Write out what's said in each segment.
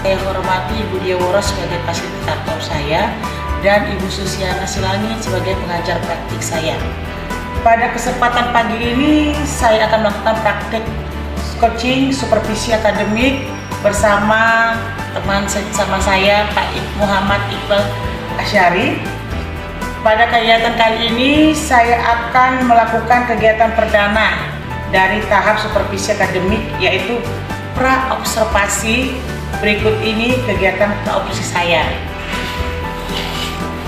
Saya hormati Ibu Dia Woro sebagai fasilitator saya dan Ibu Susiana Silangit sebagai pengajar praktik saya. Pada kesempatan pagi ini saya akan melakukan praktik coaching supervisi akademik bersama teman sama saya Pak Muhammad Iqbal Asyari. Pada kegiatan kali ini saya akan melakukan kegiatan perdana dari tahap supervisi akademik, yaitu pra-observasi. Berikut ini kegiatan pra-observasi saya.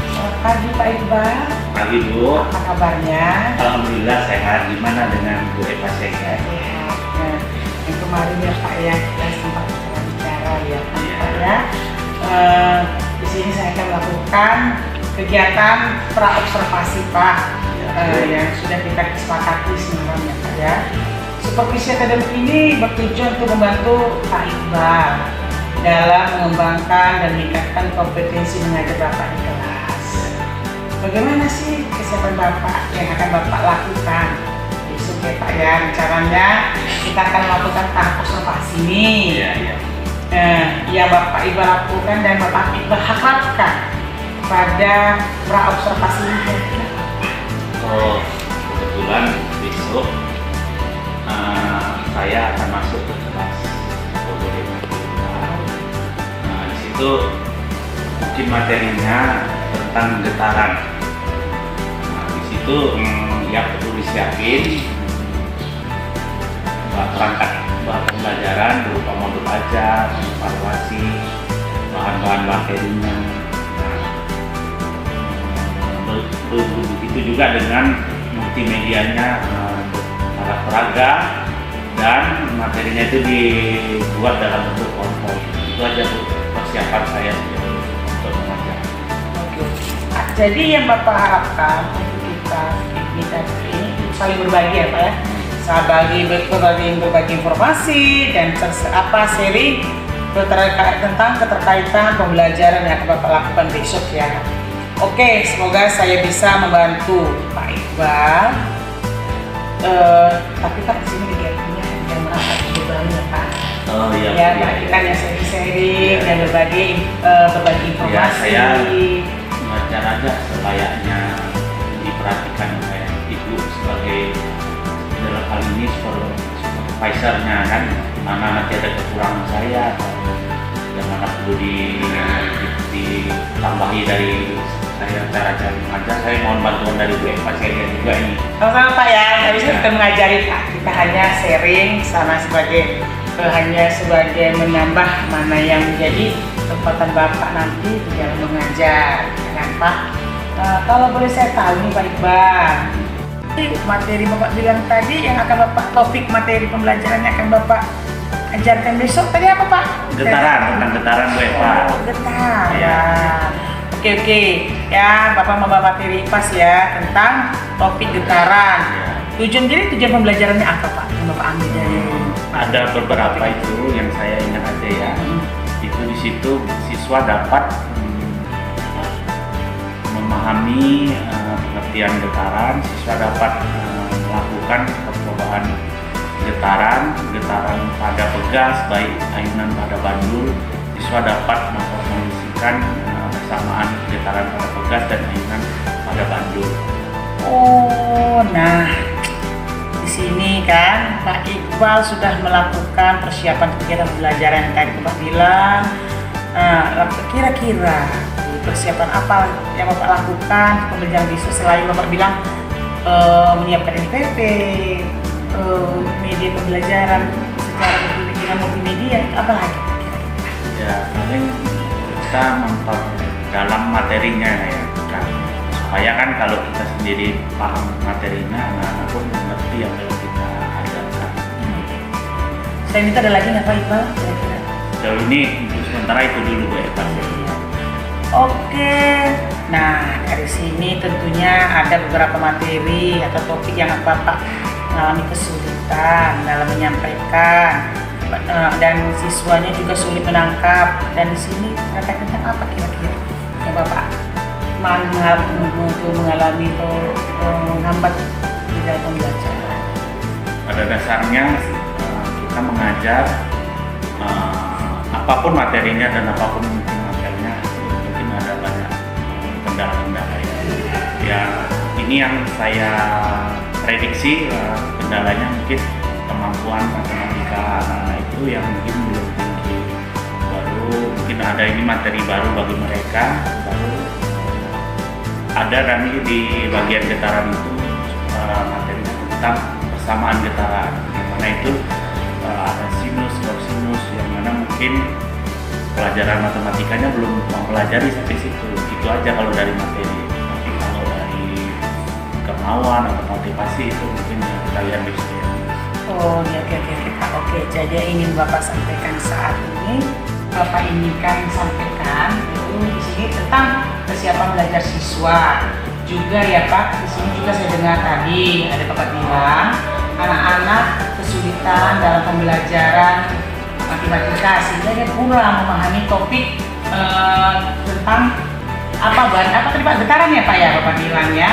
Selamat pagi Pak Iqbal. Pagi Bu. Apa kabarnya? Alhamdulillah sehat. Gimana dengan Bu Eva sehat? Sehat. Nah, yang kemarin ya Pak ya, kita sempat bicara ya Pak ya. Di sini saya akan melakukan kegiatan pra-observasi Pak, yang sudah kita kesepakati sebelumnya Pak ya. Supervisi akademik ini bertujuan untuk membantu Pak Iqbal dalam mengembangkan dan meningkatkan kompetensi mengajar Bapak di kelas. Bagaimana sih kesiapan Bapak yang akan Bapak lakukan? Besok ya Pak ya, rencananya kita akan melakukan tahap observasi ini. Yang Bapak Iqbal lakukan dan Bapak Iqbal harapkan pada pra-observasi ini. Oh, kebetulan besok saya akan masuk ke kelas di situ mungkin materinya tentang getaran. Di situ yang perlu disiapin perangkat pembelajaran berupa modul ajar, evaluasi, bahan-bahan materinya. Begitu juga dengan multimedianya, alat peraga, dan materinya itu dibuat dalam bentuk PowerPoint. Itu aja Bu, persiapan saya untuk mengajar. Oke. Jadi yang Bapak harapkan untuk kita ini saling berbagi ya Pak ya, berbagi informasi dan sharing tentang keterkaitan pembelajaran yang akan Bapak lakukan besok ya. Oke, semoga saya bisa membantu Pak Iqbal. Tapi Pak di sini kegiatannya yang merasa berbagi ya Pak. Oh iya. Ya Pak, kita hanya sharing dan berbagi informasi. Ya, saya mengajar aja selayaknya diperhatikan oleh Ibu sebagai dalam hal ini supervisornya kan, mana nanti ada kekurangan saya atau yang mana perlu ditambahi dari saya cara mengajar. Saya mohon bantuan dari Bu Eva juga ini. Sama-sama Pak ya, habis itu kita mengajari Pak, kita hanya sharing sama sebagai menambah mana yang menjadi tempatan Bapak nanti di dalam mengajar kan Pak. Kalau boleh saya tahu nih Pak Iqbal, materi Bapak bilang tadi yang akan Bapak, topik materi pembelajarannya akan Bapak ajarkan besok tadi apa Pak? Tentang getaran Bu Eva. Oh, getaran. Ya. Oke ya, Bapak membawa materi pas ya tentang topik getaran. Tujuan pembelajarannya apa Pak yang Bapak ambil dari? Ada beberapa itu yang saya ingat aja ya. Itu di situ siswa dapat memahami pengertian getaran, siswa dapat melakukan percobaan getaran pada pegas, baik ayunan pada bandul. Siswa dapat memformulasikan persamaan getaran pada pegas dan ayunan pada bandul. Oh, nah di sini kan Pak Iqbal sudah melakukan persiapan kegiatan pembelajaran yang tadi Bapak bilang. Kira-kira persiapan apa yang Bapak lakukan pembelajaran besok selain Bapak bilang menyiapkan NPP, media pembelajaran secara multimedia, apa lagi? Ya, paling kita dalam materinya ya kan, supaya kan kalau kita sendiri paham materinya, anak-anak pun mengerti yang kita ajarkan. Saya minta ada lagi nggak Pak Iqbal kira-kira? Jauh ini untuk sementara itu dulu Bu Eva. Oke, nah dari sini tentunya ada beberapa materi atau topik yang Bapak mengalami kesulitan dalam menyampaikan, dan siswanya juga sulit menangkap. Dan di sini terkait tentang apa kira-kira yang Bapak mengalami atau menghambat di dalam pembelajaran? Pada dasarnya kita mengajar apapun materinya dan apapun mungkin materinya, mungkin ada banyak kendala-kendala ya. Ini yang saya prediksi kendalanya mungkin kemampuan matematika anak-anak itu yang mungkin belum tinggi, baru mungkin ada ini materi baru bagi mereka, baru ada nanti di bagian getaran itu materinya tentang persamaan getaran, yang mana itu ada sinus, kosinus, yang mana mungkin pelajaran matematikanya belum mempelajari sampai situ. Itu aja kalau dari materi. Tapi kalau dari kemauan atau motivasi itu mungkin kita lihat di sini. Oh, ya, oke Pak. Oke, jadi yang ingin Bapak sampaikan saat ini, Bapak ingin sampaikan itu di sini tentang persiapan belajar siswa. Juga ya Pak, di sini juga saya dengar tadi ada Bapak bilang anak-anak kesulitan dalam pembelajaran matematika sehingga dia kurang memahami topik tentang apa tadi Pak, getaran ya Pak ya Bapak bilang ya.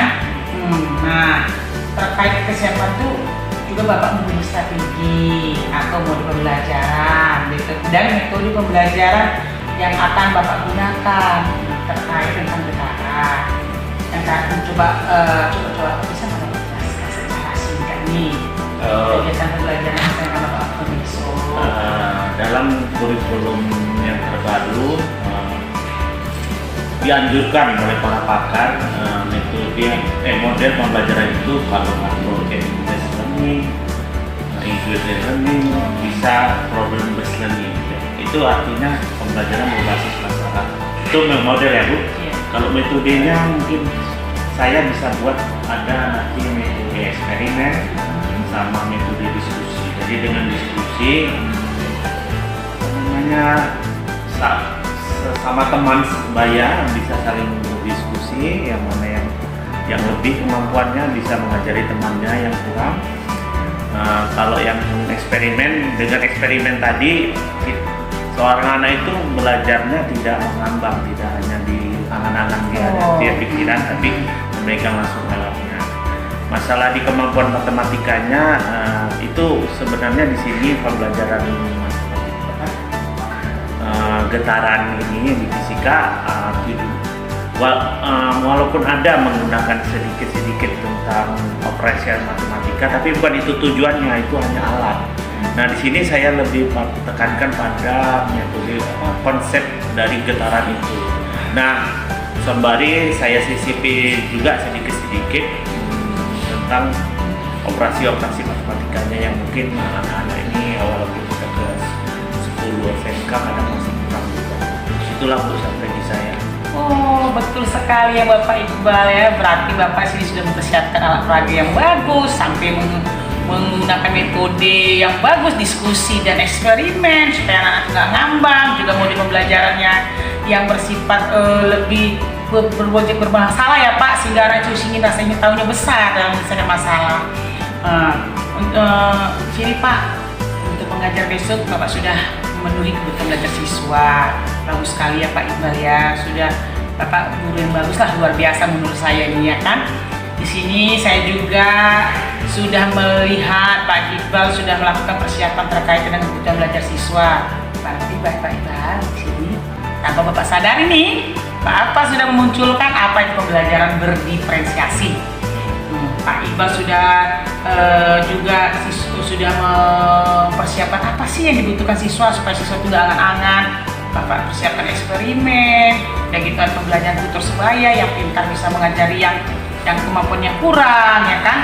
Nah, terkait kesiapan itu juga Bapak mempunyai strategi atau mode pembelajaran dan metode pembelajaran yang akan Bapak gunakan terkait tentang getaran. Yang akan coba bisa Bapak jelaskan secara singkat nih kegiatan pembelajaran yang akan Bapak lakukan besok. Dalam kurikulum yang terbaru dianjurkan oleh para pakar model pembelajaran itu kalau based learning, inclusive learning, bisa problem based learning. Itu artinya pembelajaran berbasis masalah. Itu model ya Bu. Kalau metodenya mungkin saya bisa buat ada nanti metode eksperimen sama metode diskusi. Jadi dengan diskusi sama teman sebaya bisa saling berdiskusi, yang mana yang lebih kemampuannya bisa mengajari temannya yang kurang. Kalau yang eksperimen, dengan eksperimen tadi seorang anak itu belajarnya tidak mengambang, tidak hanya di angan-angan dia pikiran, tapi mereka masuk dalamnya. Masalah di kemampuan matematikanya itu sebenarnya di sini pembelajaran getaran ini di fisika walaupun ada menggunakan sedikit-sedikit tentang operasi matematika, tapi bukan itu tujuannya, itu hanya alat. Nah, di sini saya lebih tekankan pada metode konsep dari getaran itu. Nah, sembari saya sisipi juga sedikit-sedikit tentang operasi-operasi matematikanya yang mungkin anak-anak ini walaupun kita kelas 10 SMK kadang masih kurang juga. Itulah Bu strategi saya. Oh, betul sekali ya Bapak Iqbal ya. Berarti Bapak sini sudah mempersiapkan alat peraga yang bagus sampai menggunakan metode yang bagus, diskusi dan eksperimen supaya anak-anak nggak ngambang, juga mode pembelajarannya yang bersifat lebih bermasalah ya Pak, sehingga anak itu ingin rasanya tahunya besar dalam menyelesaikan masalah. Sini Pak, untuk pengajar besok Bapak sudah memenuhi kebutuhan belajar siswa. Bagus sekali ya Pak Iqbal ya, sudah Bapak guru yang bagus lah, luar biasa menurut saya ini ya kan. Di sini saya juga sudah melihat Pak Iqbal sudah melakukan persiapan terkait dengan kebutuhan belajar siswa. Berarti Pak Iqbal di sini tanpa Bapak sadari nih, Bapak sudah memunculkan apa itu pembelajaran berdiferensiasi. Pak Iqbal sudah juga sudah mempersiapkan apa sih yang dibutuhkan siswa supaya siswa itu nggak angan-angan. Bapak persiapkan eksperimen, dan gitu pembelajaran tutor sebaya yang pintar bisa mengajari yang kemampuannya kurang, ya kan?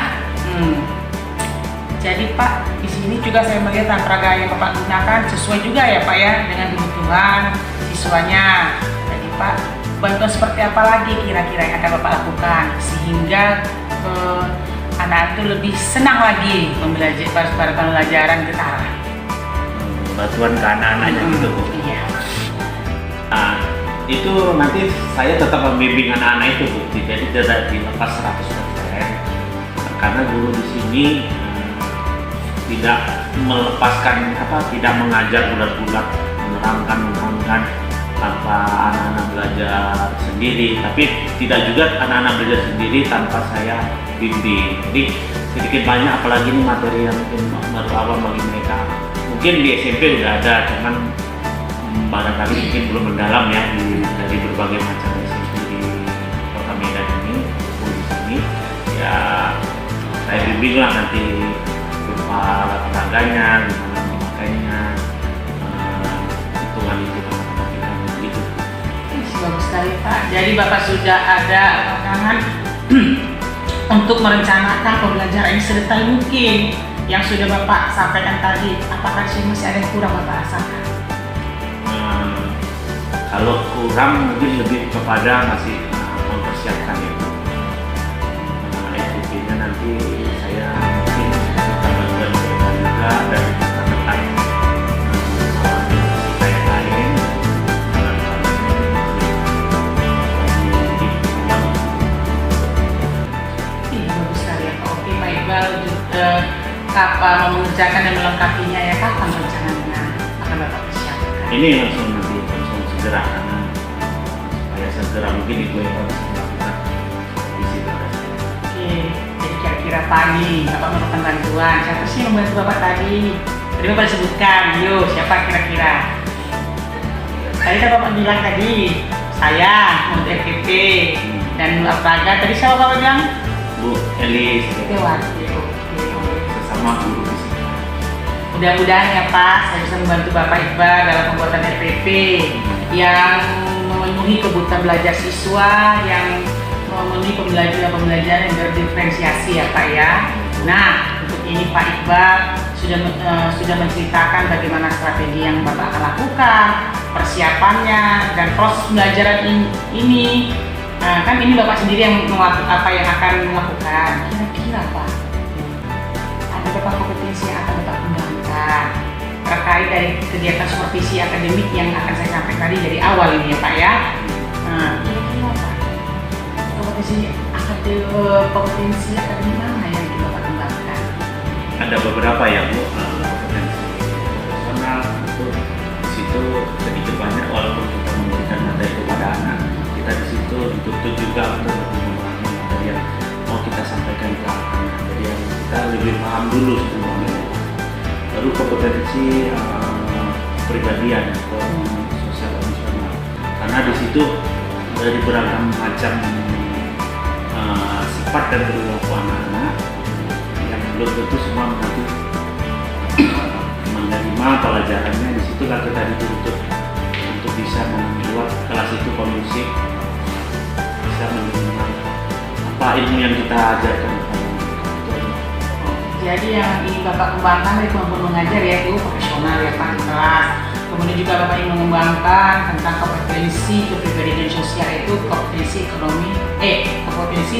Jadi Pak, di sini juga saya melihat peraga yang Bapak gunakan sesuai juga ya Pak ya dengan kebutuhan siswanya. Jadi Pak, bantuan seperti apa lagi kira-kira yang akan Bapak lakukan sehingga anak itu lebih senang lagi pada pembelajaran getaran? Bantuan ke anak-anaknya gitu Bu. Iya. Nah, itu nanti saya tetap membimbing anak-anak itu Bu, jadi tidak dilepas 100%. Karena guru di sini tidak melepaskan tidak mengajar bulat-bulat, menerangkan tanpa anak-anak belajar sendiri, tapi tidak juga anak-anak belajar sendiri tanpa saya bimbing. Jadi sedikit banyak, apalagi ini materi yang baru awal bagi mereka. Mungkin di SMP udah ada, cuman barangkali mungkin belum mendalam ya dari berbagai macam SMP di Kota Medan ini maupun di sini ya, saya bimbing lah nanti berupa olahraganya, gimana memakainya, hitungan gitu. Bagus sekali Pak. Jadi Bapak sudah ada pandangan untuk merencanakan pembelajaran ini sedetail mungkin yang sudah Bapak sampaikan tadi. Apakah sih masih ada yang kurang Bapak rasakan? Kalau kurang mungkin lebih kepada masih mempersiapkan ya. SPP-nya nanti saya mungkin akan bantuan juga dan rekan-rekan kayak lain. Bagus sekali ya Pak. Oke Pak Iqbal, kapan mengerjakan dan melengkapinya ya, kapan rencananya akan Bapak persiapkan? Ini langsung segera karena supaya segera mungkin Ibu Eva bisa melakukan di situ. Oke, jadi kira-kira pagi Bapak memerlukan bantuan. Siapa sih yang membantu Bapak tadi? Tadi Bapak sebutkan, yuk siapa kira-kira? Tadi kan Bapak bilang tadi, saya, Menteri FPP, dan olahraga. Tadi siapa Bapak bilang? Bu Elis, Oke. sesama guru fisika. Mudah-mudahan ya Pak, saya bisa membantu Bapak Iqbal dalam pembuatan RPP yang memenuhi kebutuhan belajar siswa, yang memenuhi pembelajaran yang berdiferensiasi ya Pak ya. Nah, untuk ini Pak Iqbal sudah menceritakan bagaimana strategi yang Bapak akan lakukan, persiapannya, dan proses pembelajaran ini. Nah, kan ini Bapak sendiri yang apa yang akan melakukan. Kira-kira Pak, ada beberapa kompetensi yang akan Bapak kembangkan terkait dari kegiatan supervisi akademik yang akan saya sampaikan tadi dari awal ini ya Pak ya. Nah, kira-kira Pak, kompetensi akademik mana yang ingin Bapak kembangkan? Ada beberapa ya Bu, kompetensi profesional itu di situ sedikit banyak walaupun kita memberikan materi kepada anak, kita di situ dituntut juga untuk memahami materi yang mau kita sampaikan ke anak. Jadi kita lebih paham dulu sebelumnya. Baru kompetensi kepribadian atau sosial emosional. Karena di situ dari beragam macam sifat dan perilaku anak-anak yang belum tentu semua nanti menerima pelajarannya. Di situlah kita dituntut untuk bisa membuat kelas itu kondusif, bisa menerima apa ilmu yang kita ajarkan. Jadi yang ingin Bapak kembangkan dari kemampuan mengajar yaitu profesional ya Pak di kelas. Kemudian juga Bapak ingin mengembangkan tentang kompetensi kepribadian sosial, itu kompetensi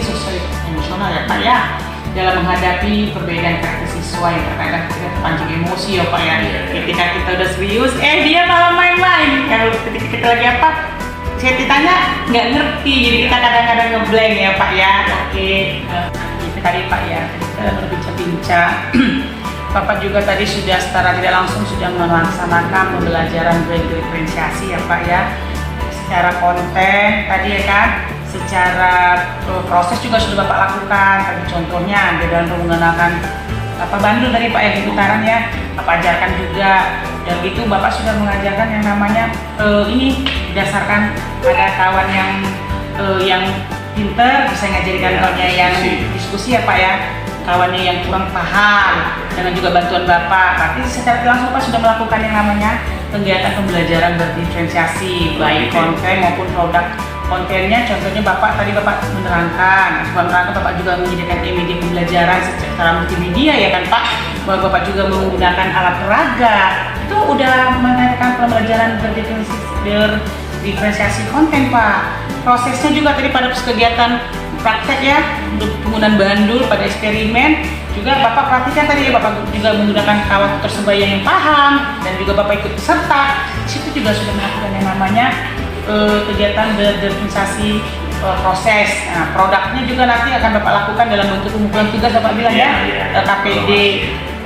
sosial emosional ya Pak ya, dalam menghadapi perbedaan karakter siswa yang terkadang kita terpancing emosi ya Pak ya. Ketika kita udah serius, dia malah main-main. Kalau ketika kita lagi apa, saya ditanya nggak ngerti, jadi kita kadang-kadang ngeblank ya Pak ya. Oke, itu tadi Pak ya, kita berbincang-bincang. Bapak juga tadi sudah secara tidak langsung sudah melaksanakan pembelajaran berdiferensiasi ya Pak ya, secara konten tadi ya kan, secara proses juga sudah Bapak lakukan. Tadi contohnya dengan menggunakan bandul dari Pak yang di putaran ya, Bapak ajarkan juga. Dan itu Bapak sudah mengajarkan yang namanya ini berdasarkan ada kawan yang pinter bisa ngajarin kawannya yang diskusi ya Pak ya, kawannya yang kurang paham, dengan juga bantuan Bapak. Berarti secara langsung Bapak sudah melakukan yang namanya kegiatan pembelajaran berdiferensiasi, baik konten maupun produk. Kontennya contohnya Bapak menerangkan Bapak juga menyediakan media pembelajaran secara multimedia ya kan Pak, bahwa Bapak juga menggunakan alat peraga. Itu udah menerapkan pembelajaran berdiferensiasi konten Pak. Prosesnya juga tadi pada kegiatan praktek ya, untuk penggunaan bandul pada eksperimen juga Bapak perhatikan tadi ya, Bapak juga menggunakan kawan tersebaya yang paham, dan juga Bapak ikut peserta. Di situ juga sudah melakukan yang namanya kegiatan berdiferensiasi proses. Nah, produknya juga nanti akan Bapak lakukan dalam bentuk pengumpulan tugas Bapak bilang KPD.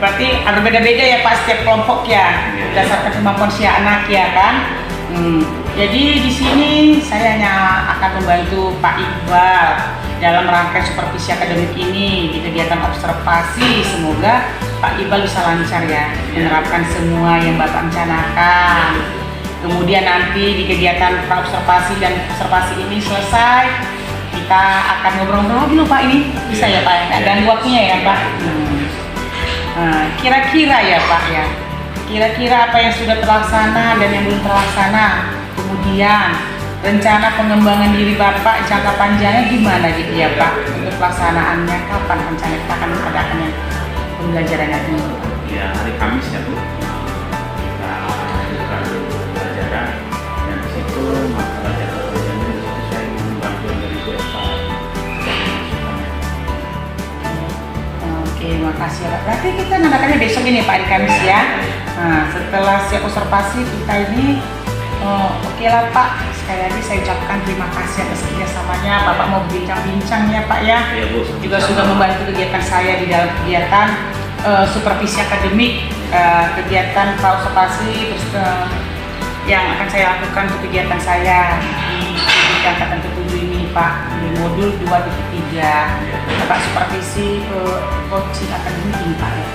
Berarti ada beda-beda ya Pak setiap kelompok ya, berdasarkan kemampuan si anak ya kan. Jadi di sini saya hanya akan membantu Pak Iqbal dalam rangkaian supervisi akademik ini di kegiatan observasi. Semoga Pak Iqbal bisa lancar ya menerapkan semua yang Bapak rencanakan. Kemudian nanti di kegiatan praobservasi dan observasi ini selesai, kita akan ngobrol-ngobrol lagi loh Pak ini. Bisa ya Pak? Nggak ganggu waktunya ya Pak? Nah, kira-kira ya Pak ya, kira-kira apa yang sudah terlaksana dan yang belum terlaksana, kemudian rencana pengembangan diri Bapak jangka panjangnya gimana gitu ya Pak, untuk pelaksanaannya kapan rencana kita akan mengadakan yang pembelajarannya ini? Ya hari Kamis ya Bu, kita lakukan pembelajaran dan di situ masalah jangka panjangnya di situ saya mohon bantuan dari Bu Eva. Oke, makasih Pak. Berarti kita ngadakannya besok ini Pak, di Kamis ya. Nah, setelah siap observasi kita ini, oke lah Pak. Sekali lagi saya ucapkan terima kasih atas kerjasamanya. Bapak mau bincang-bincang ya Pak ya. Ya Bu, Juga sudah membantu kegiatan saya di dalam kegiatan supervisi akademik, kegiatan praobservasi, terus yang akan saya lakukan untuk kegiatan saya di angkatan ke-7 ini Pak, di modul 2.3 Bapak supervisi coaching akademik ini Pak ya.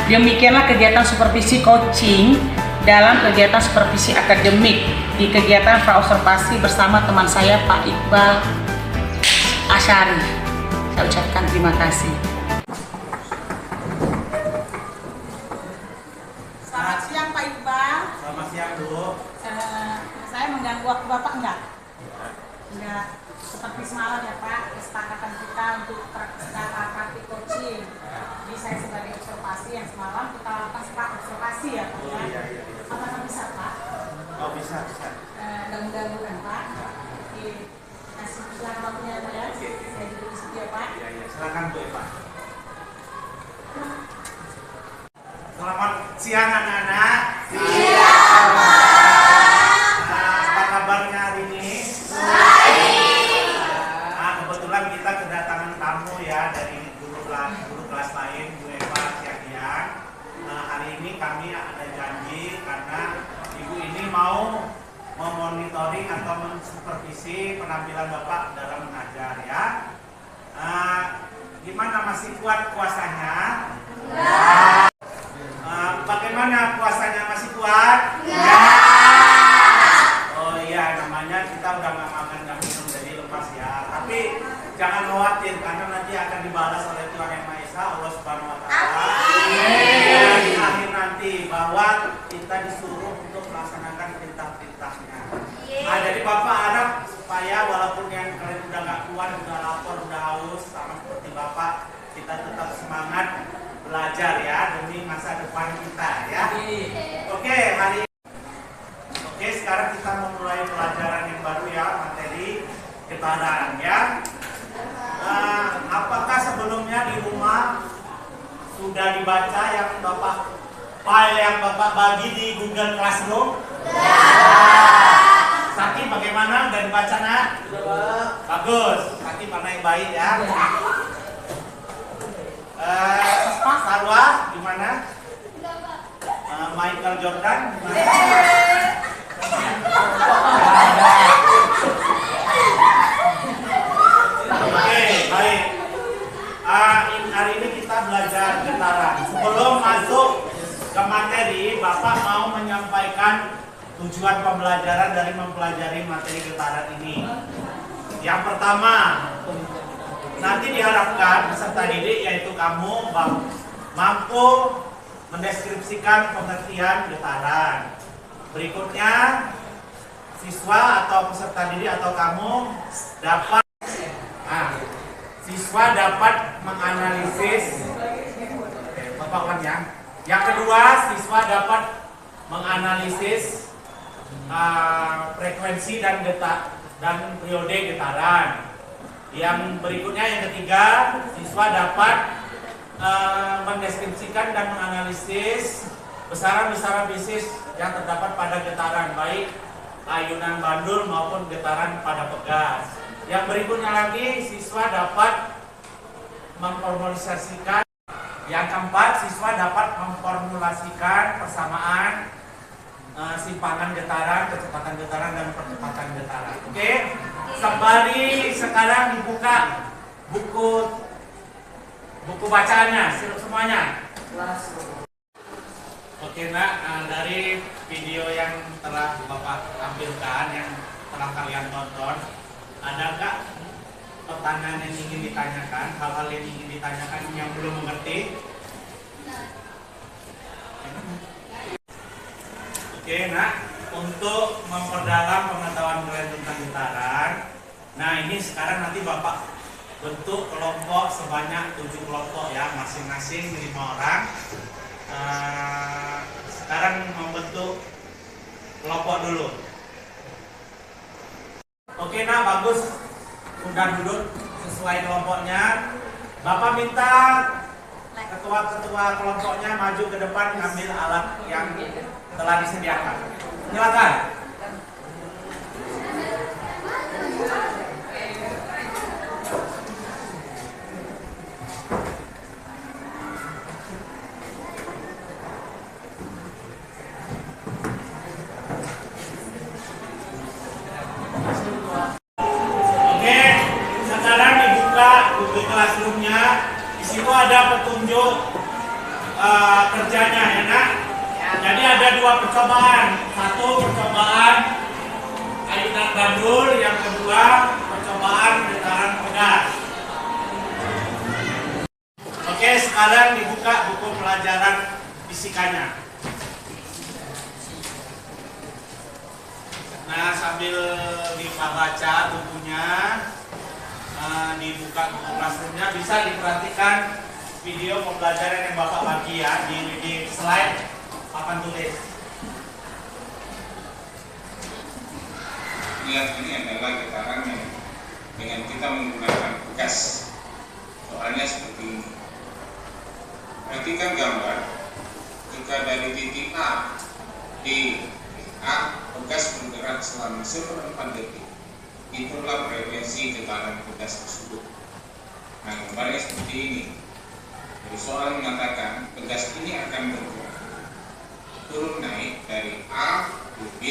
Demikianlah kegiatan supervisi coaching dalam kegiatan supervisi akademik di kegiatan praobservasi bersama teman saya Pak Iqbal Asyari. Saya ucapkan terima kasih. Selamat siang Pak Iqbal. Selamat siang Bu. Saya mengganggu waktu Bapak enggak? Enggak. Seperti semalam ya Pak, kesepakatan kita untuk praktik coaching. Jadi saya sebagai observasi yang semalam kita lakukan observasi ya Pak ya. Iya. Apakah bisa Pak? Oh bisa. Ganggu kan Pak? Oke. Kasih silakan waktunya Pak ya. Saya duduk di situ ya Pak. Iya. Silakan Bu Eva. Selamat siang anak-anak. Siang Pak. Apa kabarnya hari ini? Kebetulan kita kedatangan tamu ya dari guru kelas lain, Bu Eva siang. Hari ini kami ada janji karena Ibu ini mau memonitoring atau mensupervisi penampilan Bapak dalam mengajar ya. Gimana, masih kuat puasanya? Ya. Bagaimana puasanya, masih kuat? Ya. Oh iya, namanya kita udah nggak makan nggak minum jadi lepas ya. Tapi jangan khawatir karena nanti akan dibalas oleh Tuhan Yang Maha Esa, Allah Subhanahu Wa Taala. Di akhir nanti bahwa kita disuruh untuk melaksanakan perintah-perintahnya. Jadi Bapak harap supaya walaupun yang kalian udah nggak kuat, udah lapar, udah haus, sama seperti Bapak, kita tetap semangat belajar ya demi masa depan kita ya. Oke, sekarang kita memulai pelajaran yang baru ya, materi getaran ya. Apakah sebelumnya di rumah sudah dibaca yang file yang Bapak bagi di Google Classroom? Sakit bagaimana? Udah dibaca nak? Bagus, Sakit mana yang baik ya? Sarwa gimana? Michael Jordan gimana? Oke, baik. Hari ini kita belajar getaran. Sebelum masuk ke materi, Bapak mau menyampaikan tujuan pembelajaran dari mempelajari materi getaran ini. Yang pertama, nanti diharapkan peserta didik yaitu kamu mampu mendeskripsikan pengertian getaran. Berikutnya, siswa atau peserta didik atau kamu dapat menganalisis. Bapak ulang ya. Yang kedua, siswa dapat menganalisis frekuensi dan periode getaran. Yang berikutnya, yang ketiga, siswa dapat mendeskripsikan dan menganalisis besaran-besaran bisnis yang terdapat pada getaran, baik ayunan bandul maupun getaran pada pegas. Yang berikutnya lagi, siswa dapat memformulasikan. Yang keempat, siswa dapat memformulasikan persamaan simpangan getaran, kecepatan getaran, dan percepatan getaran. Oke? Sembari sekarang dibuka buku bacaannya, semuanya. Oke nak, dari video yang telah Bapak tampilkan, yang telah kalian tonton, ada nggak pertanyaan yang ingin ditanyakan, hal-hal yang ingin ditanyakan yang belum mengerti? Oke nak, untuk memperdalam pengetahuan kalian tentang getaran, nah ini sekarang nanti Bapak bentuk kelompok sebanyak 7 kelompok ya, masing-masing 5 orang. Sekarang membentuk kelompok dulu. Oke nak, bagus, udah duduk sesuai kelompoknya. Bapak minta ketua-ketua kelompoknya maju ke depan ngambil alat yang telah disediakan. Silakan. Oke, sekarang dibuka Google Classroom-nya. Di situ ada petunjuk kerjanya ya nak. Jadi ada 2 percobaan. Satu percobaan ayunan bandul, yang kedua percobaan getaran pegas. Oke, sekarang dibuka buku pelajaran fisikanya. Nah, sambil dibaca bukunya, dibuka buku Classroom-nya, bisa diperhatikan video pembelajaran yang Bapak bagi ya di slide papan tulis. Lihat, ini adalah getaran yang dengan kita menggunakan pegas. Soalnya seperti ini. Perhatikan gambar. Jika dari titik A di A, pegas bergerak selama 1/4 detik. Itulah frekuensi getaran pegas tersebut. Nah, gambarnya seperti ini. Jadi soal mengatakan pegas ini akan bergerak turun naik dari A ke B,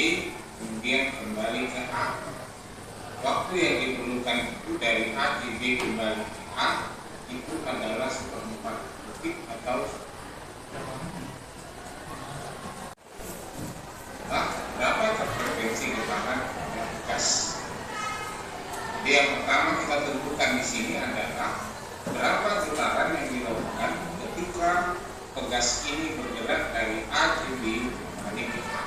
kemudian kembali ke A. Waktu yang diperlukan itu dari A ke B kembali ke A itu adalah 1/4 detik atau berapa frekuensi getaran pegas. Jadi yang pertama kita tentukan di sini adalah berapa getaran yang dilakukan ketika pegas ini bergerak dari A ke B kembali ke A.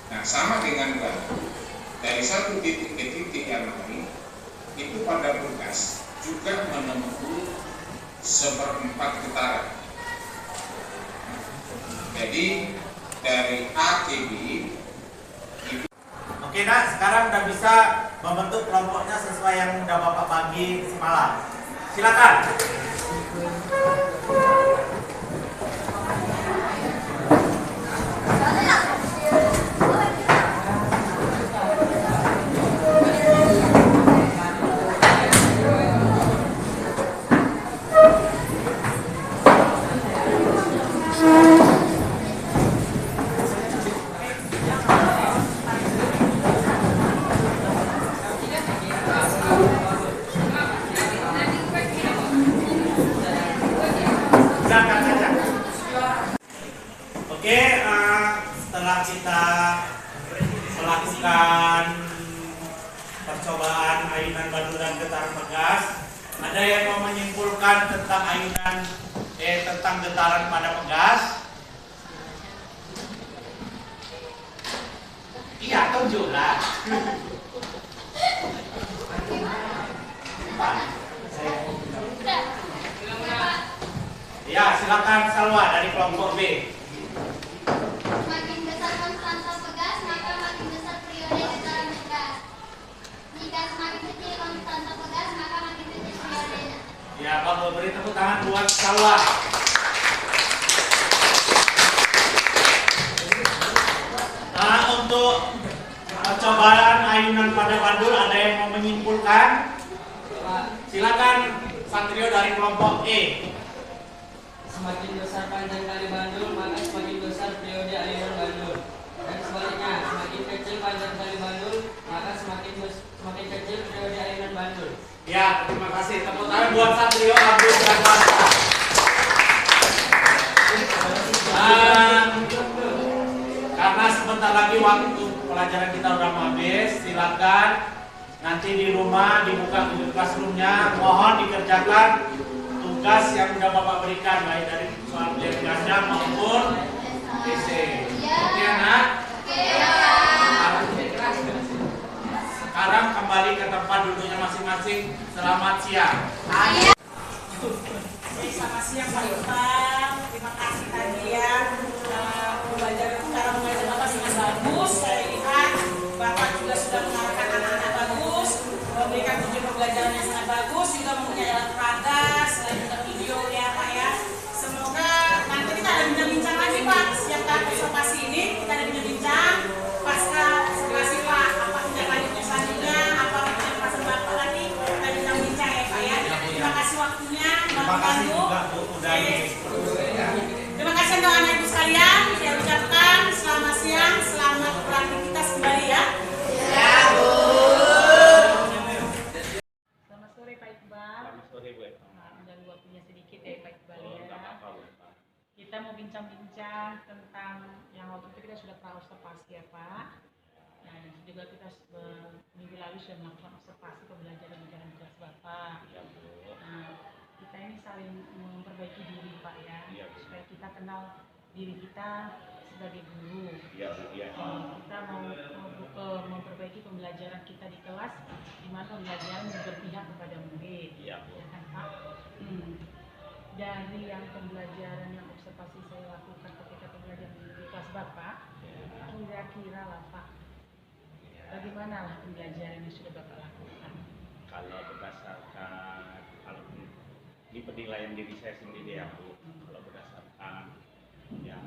Nah, sama dengan dari satu titik ke titik yang lain, itu pada pegas juga menempuh 1/4 getaran. Jadi dari A ke B. Oke nak, sekarang udah bisa membentuk kelompoknya sesuai yang udah Bapak bagi semalam. Silakan. Oke, setelah kita melakukan percobaan ayunan bandul dan getaran pegas, ada yang mau menyimpulkan tentang tentang getaran pada pegas? Iya, tunjuklah. Ya, silakan Salwa dari kelompok B. Semakin besar konstanta pegas, maka makin besar periode getaran pegas. Jika semakin kecil konstanta pegas, maka makin kecil periodenya. Ya, Bapak beri tepuk tangan buat Salwa. Nah, untuk percobaan ayunan pada bandul, ada yang mau menyimpulkan? Silakan Satrio dari kelompok E. Semakin besar panjang tali bandul, maka semakin besar periode ayunan bandul. Dan sebaliknya, semakin kecil panjang tali bandul, maka semakin kecil periode ayunan bandul. Ya, terima kasih. Tepuk tangan buat Satrio, Abdul dan Basta. Karena sebentar lagi waktu pelajaran kita udah mau habis, silakan nanti di rumah dibuka Google Classroom-nya, mohon dikerjakan tugas yang udah Bapak berikan baik dari soal belajar ganda maupun TC. Oke anak? Sekarang kembali ke tempat duduknya masing-masing. Selamat siang. Selamat siang Pak Irfan, terima kasih tadi ya. Pembelajaran cara mengajar Bapak sangat bagus. Saya lihat Bapak juga sudah mengarahkan anak-anak bagus, memberikan tujuan pembelajaran yang sangat bagus, juga mempunyai alat peraga, selain juga video ya Pak ya. Semoga nanti kita ada bincang-bincang lagi Pak. Setiap kali observasi ini kita ada bincang-bincang. Pasca observasi Pak, apa tindak lanjutnya selanjutnya, apa perasaan Bapak lagi, kita bincang-bincang ya Pak ya. Terima kasih waktunya. Terima kasih juga Bu udah Terima kasih untuk anak ibu sekalian. Saya ucapkan selamat siang, selamat beraktivitas kembali ya. Ya Bu. Selamat sore Pak Iqbal. Selamat sore Bu. Udah waktunya sedikit ya Pak Iqbal Oh, nggak ya. apa-apa Bu. Kita mau bincang-bincang tentang yang waktu itu kita sudah pra-observasi ya Pak. Nah, dan juga kita minggu lalu sudah melakukan observasi pembelajaran menjalankan tugas Bapak. Iya Bu. Nah, kita ini saling memperbaiki diri Pak ya, Iya, Bu. supaya kita kenal diri kita sebagai guru. Iya Bu. Iya. Kita mau memperbaiki pembelajaran kita di kelas, di mana pembelajaran berpihak kepada murid. Iya Bu. Ya kan Pak? Dari yang pembelajaran yang observasi saya lakukan ketika pembelajaran di kelas Bapak, kira-kira lah Pak, bagaimana lah pembelajaran yang sudah Bapak lakukan? Kalau berdasarkan ini penilaian diri saya sendiri ya Bu. Kalau berdasarkan yang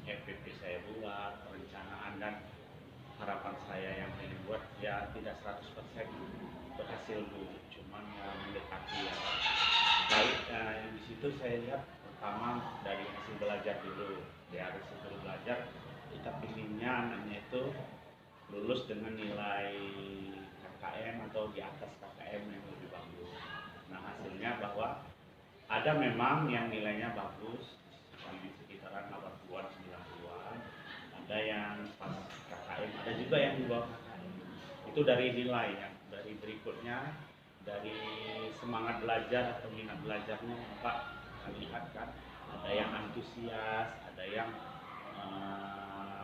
FPP saya buat, perencanaan dan harapan saya yang saya buat ya tidak 100% berhasil Bu. Cuman ya mendekati ya. Baik, di situ saya lihat pertama dari hasil belajar dulu. Ya dari hasil belajar kita pilihnya anaknya itu lulus dengan nilai KKM atau di atas KKM yang lebih bagus. Nah hasilnya bahwa ada memang yang nilainya bagus di sekitaran 80-an, 90-an, ada yang pas KKM, ada juga yang di bawah KKM. Itu dari nilai ya. Dari berikutnya dari semangat belajar atau minat belajarnya Bapak lihat kan, ada yang antusias, ada yang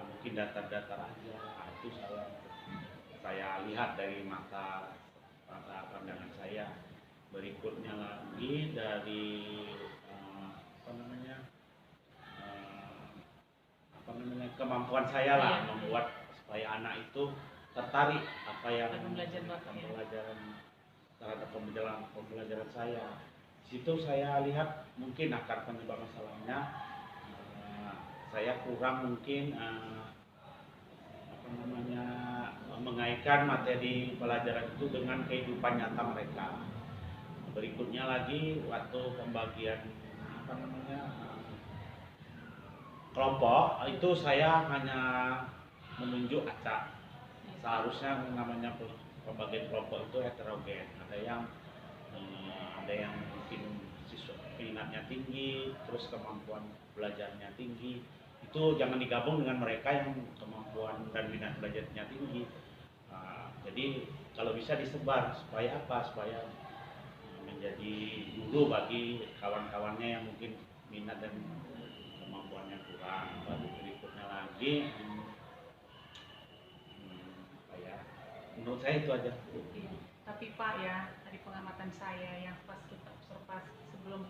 mungkin datar-datar aja. Nah, itu saya lihat dari mata pandangan saya. Berikutnya lagi dari kemampuan saya lah membuat supaya anak itu tertarik apa yang pembelajaran terhadap pembelajaran saya. Di situ saya lihat mungkin akar penyebab masalahnya saya kurang mungkin mengaitkan materi pelajaran itu dengan kehidupan nyata mereka. Berikutnya lagi waktu pembagian kelompok itu saya hanya menunjuk acak. Seharusnya namanya pembagian kelompok itu heterogen. Ada yang mungkin siswa minatnya tinggi, terus kemampuan belajarnya tinggi. Itu jangan digabung dengan mereka yang kemampuan dan minat belajarnya tinggi. Jadi kalau bisa disebar supaya apa? Supaya menjadi guru bagi kawan-kawannya yang mungkin minat dan kemampuannya kurang. Baru berikutnya lagi menurut saya itu aja. Tapi Pak ya, dari pengamatan saya yang pas kita observasi sebelum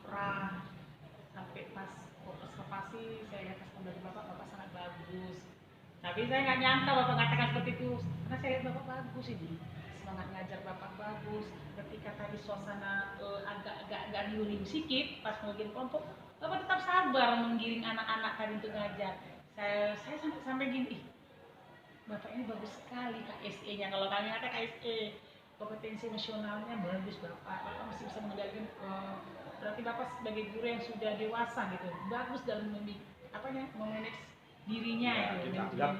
sampai pas observasi saya lihat dari Bapak sangat bagus. Tapi saya nggak nyangka Bapak katakan seperti itu, karena saya lihat Bapak bagus ini, semangat ngajar Bapak bagus. Ketika tadi suasana agak diuring sedikit pas pembagian kelompok, Bapak tetap sabar menggiring anak-anak tadi untuk ngajar. Saya sampai gini, Bapak ini bagus sekali KSE-nya. Kalau kami ada KSE, kompetensi emosionalnya bagus Bapak. Bapak masih bisa mengendalikan. Berarti Bapak sebagai guru yang sudah dewasa gitu, bagus dalam memanage dirinya Ya, itu. kita anggap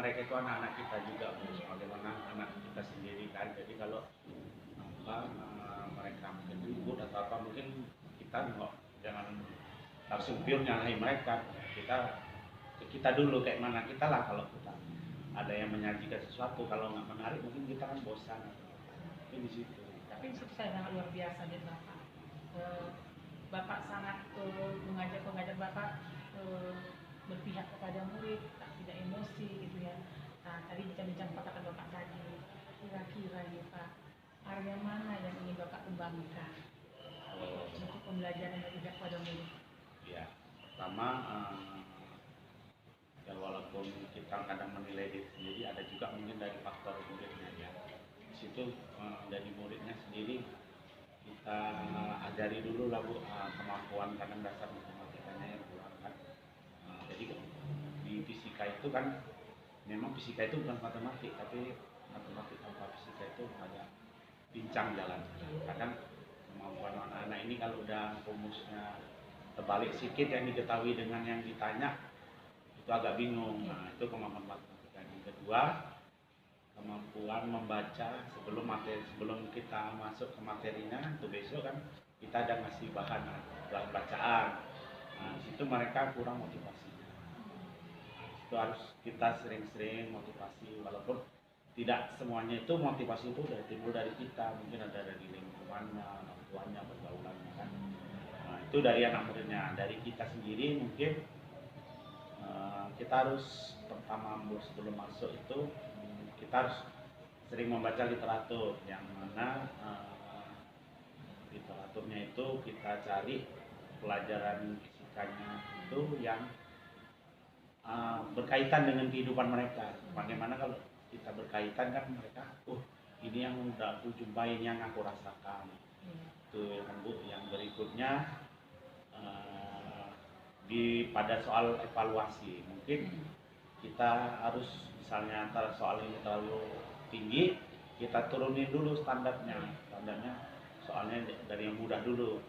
mereka itu anak-anak kita juga, bagaimana anak kita sendiri kan. Jadi kalau mereka mungkin ribut atau apa, mungkin kita jangan langsung pure nyalahin mereka. Kita dulu kayak mana kita lah, kalau kita ada yang menyajikan sesuatu, kalau nggak menarik mungkin kita kan bosan. Mungkin di situ. Tapi itu saya sangat luar biasa dari Bapak. Bapak sangat mengajar Bapak berpihak kepada murid, tidak emosi gitu ya. Nah, tadi bincang-bincang kata Bapak tadi, kira-kira nih Pak, area mana yang ingin Bapak kembangkan untuk pembelajaran yang berpihak kepada murid? Ya, pertama ya walaupun kita kadang menilai diri sendiri, ada juga mungkin dari faktor muridnya ya. Di situ dari muridnya sendiri kita ajari dulu lah Bu, kemampuan kadang dasar matematikanya yang kurang kan. Jadi di fisika itu kan memang fisika itu bukan matematik, tapi matematik tanpa fisika itu agak pincang jalan. Kadang kemampuan anak-anak ini kalau udah rumusnya terbalik sedikit yang diketahui dengan yang ditanya, itu agak bingung. Nah, itu kemampuan matematika. Yang kedua, kemampuan membaca sebelum kita masuk ke materinya. Itu besok kan kita ada ngasih bahan bacaan. Nah, di situ mereka kurang motivasinya. Itu harus kita sering-sering motivasi, walaupun tidak semuanya itu motivasi itu dari timbul dari kita, mungkin ada dari lingkungannya, orang tuanya, pergaulannya kan. Nah, itu dari anak muridnya. Dari kita sendiri mungkin kita harus pertama sebelum masuk itu kita harus sering membaca literatur, yang mana literaturnya itu kita cari pelajaran fisikanya itu yang berkaitan dengan kehidupan mereka. Bagaimana kalau kita berkaitan kan mereka, ini yang udah aku jumpai, ini yang aku rasakan. Itu kan Bu. Yang berikutnya pada soal evaluasi, mungkin kita harus misalnya antara soal ini terlalu tinggi, kita turunin dulu standarnya soalnya dari yang mudah dulu.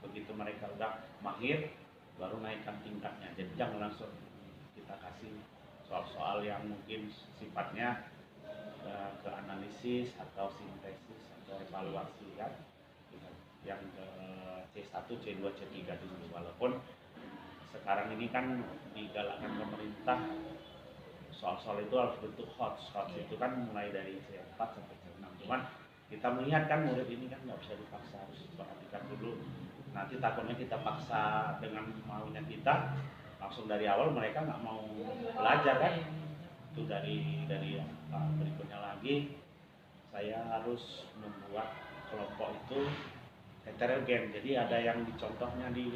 Begitu mereka udah mahir, baru naikkan tingkatnya. Jadi jangan langsung kita kasih soal-soal yang mungkin sifatnya ke analisis atau sintesis atau evaluasi kan, yang ke C1, C2, C3 dulu. Walaupun sekarang ini kan digalakkan pemerintah soal-soal itu harus bentuk HOTS. HOTS itu kan mulai dari C4 sampai C6. Cuman kita melihat kan murid ini kan nggak bisa dipaksa, harus perhatikan dulu. Nanti takutnya kita paksa dengan maunya kita, langsung dari awal mereka nggak mau belajar kan. Itu dari berikutnya lagi, saya harus membuat kelompok itu heterogen. Jadi ada yang dicontohnya di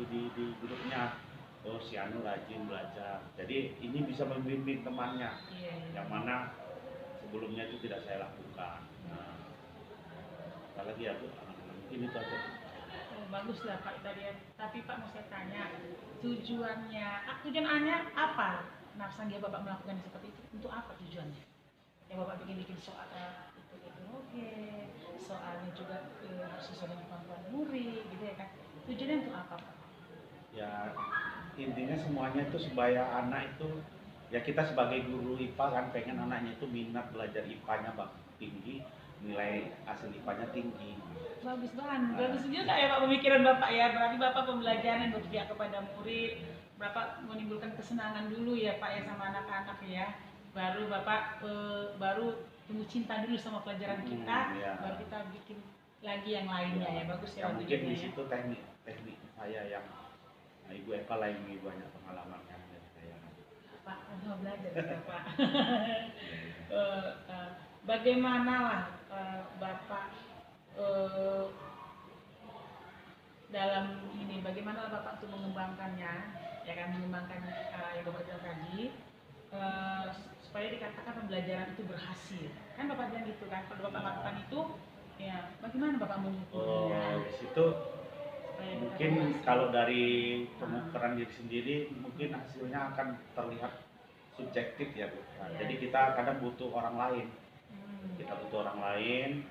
grupnya. Si Anu rajin belajar, jadi ini bisa membimbing temannya, yang mana sebelumnya itu tidak saya lakukan. Nah, apalagi ya Bu, mungkin itu aja. Bagus lah Pak tadi ya. Tapi Pak mau saya tanya, tujuan Anya apa? Nah, sanggup Bapak melakukan seperti itu, untuk apa tujuannya? Yang Bapak bikin soal itu heterogen, soalnya juga harus sesuai dengan kemampuan murid, gitu ya kan? Tujuannya untuk apa Pak? Ya intinya semuanya itu supaya anak itu, ya kita sebagai guru IPA kan pengen anaknya itu minat belajar IPA-nya tinggi, nilai hasil IPA-nya tinggi. Bagus banget, bagus juga ya Pak pemikiran Bapak ya. Berarti Bapak pembelajaran yang berpihak kepada murid, Bapak menimbulkan kesenangan dulu ya Pak ya sama anak-anak ya. Baru Bapak baru tumbuh cinta dulu sama pelajaran kita, ya. baru kita bikin lagi yang lainnya ya. Bagus ya. Mungkin di situ teknik saya yang Ibu Eva lain banyak pengalaman kan dari saya. Pak, mau belajar ya Pak. Bagaimana lah Bapak dalam ini, bagaimana Bapak untuk mengembangkannya, ya kan, mengembangkan yang Bapak bilang tadi, supaya dikatakan pembelajaran itu berhasil. Kan Bapak bilang gitu kan, kalau Bapak lakukan itu, ya bagaimana Bapak mengukurnya? Di situ mungkin kalau dari pengukuran diri sendiri mungkin hasilnya akan terlihat subjektif ya Bu. Nah, jadi kita kadang butuh orang lain. Kita butuh orang lain.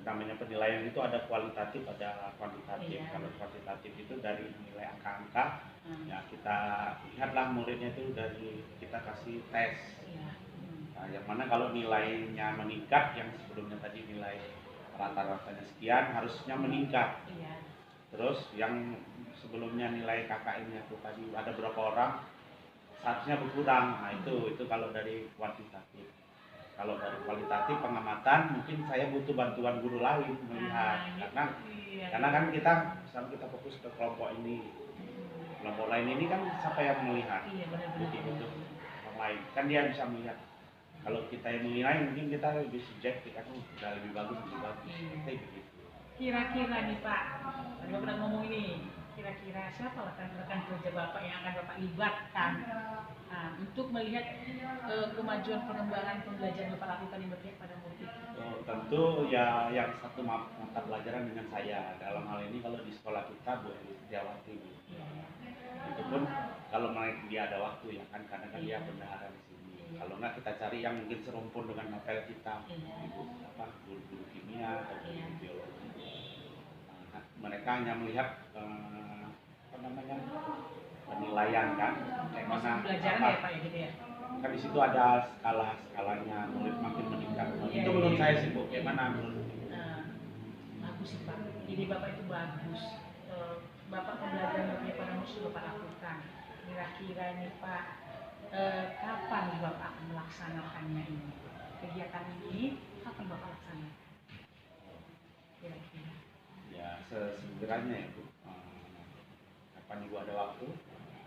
Namanya penilaian itu ada kualitatif, ada kuantitatif. Kalau kuantitatif itu dari nilai angka-angka, ya kita lihatlah muridnya itu dari kita kasih tes. Nah, yang mana kalau nilainya meningkat, yang sebelumnya tadi nilai rata-ratanya sekian, harusnya meningkat. Terus yang sebelumnya nilai KKM-nya tuh tadi ada berapa orang seharusnya berkurang. Nah itu kalau dari kuantitatif. Kalau dari kualitatif pengamatan mungkin saya butuh bantuan guru lain melihat karena kan kita misalnya kita fokus ke kelompok ini, kelompok lain ini kan siapa yang melihat butuh orang lain kan dia bisa melihat. Kalau kita yang menilai mungkin kita lebih subjektif kan udah lebih bagus kayak begitu. Kira-kira nih Pak, tadi Bapak udah ngomong ini, kira-kira siapa rekan-rekan kerja Bapak yang akan Bapak libatkan untuk melihat kemajuan pengembangan pembelajaran Bapak lakukan yang berpihak pada murid? Oh, tentu ya yang satu mata pelajaran dengan saya. Dalam hal ini kalau di sekolah kita Bu Setiawati Bu. Itu pun kalau dia ada waktu ya kan karena kan dia bendahara di sini. Kalau nggak kita cari yang mungkin serumpun dengan novel kita, guru kimia atau guru biologi. Mereka hanya melihat penilaian kan, kayak mana pembelajaran ya Pak ya gitu ya. Kan di situ ada skalanya murid makin meningkat. Itu menurut saya sih Bu, kayak mana menurut? Bagus sih Pak. Jadi Bapak itu bagus. Bapak pembelajaran berpihak pada murid Bapak lakukan. Kira-kira nih Pak, kapan Bapak akan melaksanakannya ini? Kegiatan ini kapan Bapak laksanakan? Kira-kira? Ya segeranya ya Bu. Kapan Ibu ada waktu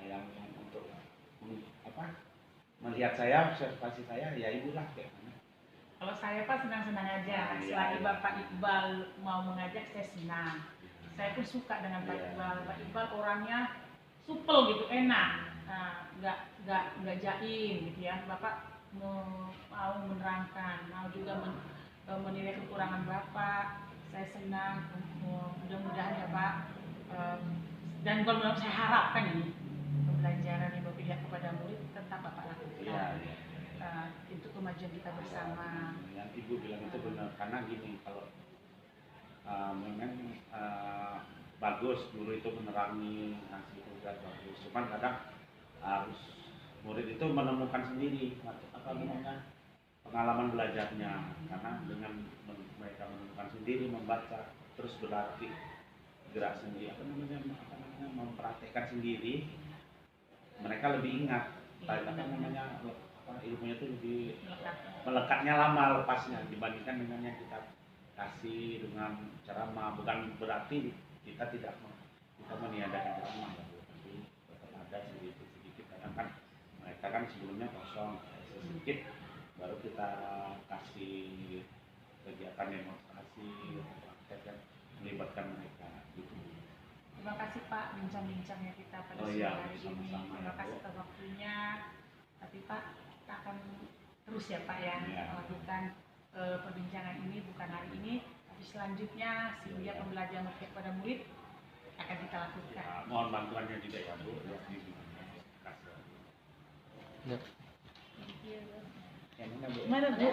yang untuk melihat saya, observasi saya, ya Ibu lah kayak mana. Kalau saya Pak senang-senang aja. Selagi Bapak Iqbal mau mengajak saya senang. Saya pun suka dengan Pak Iqbal. Pak Iqbal orangnya supel gitu, enak. Nggak jaim gitu ya. Bapak mau menerangkan, mau juga menilai kekurangan Bapak. Saya senang, mudah-mudahan ya Pak. Dan kalau saya harapkan ini pembelajaran yang berpihak kepada murid tetap Bapak lakukan. Itu kemajuan kita bersama. Yang Ibu bilang itu benar karena gini, kalau memang bagus guru itu menerangi ngasih tugas bagus. Cuman kadang harus murid itu menemukan sendiri pengalaman belajarnya karena dengan mereka menemukan sendiri membaca terus berarti gerak sendiri mempraktekkan sendiri mereka lebih ingat ilmunya itu lebih melekatnya lama lepasnya dibandingkan dengan yang kita kasih dengan ceramah. Bukan berarti kita meniadakan ceramah tapi tetap ada sedikit kadang kan mereka kan sebelumnya kosong sedikit baru kita kasih kegiatan demonstrasi praktek yang melibatkan mereka gitu. Terima kasih Pak bincang-bincangnya kita pada sore hari ini. Sama-sama, Terima kasih atas waktunya. Tapi Pak kita akan terus ya Pak ya melakukan perbincangan ini bukan hari ini tapi selanjutnya sehingga pembelajaran berpihak pada murid akan kita lakukan. Ya, mohon bantuannya juga ya Bu. Terima kasih. Mana Bu?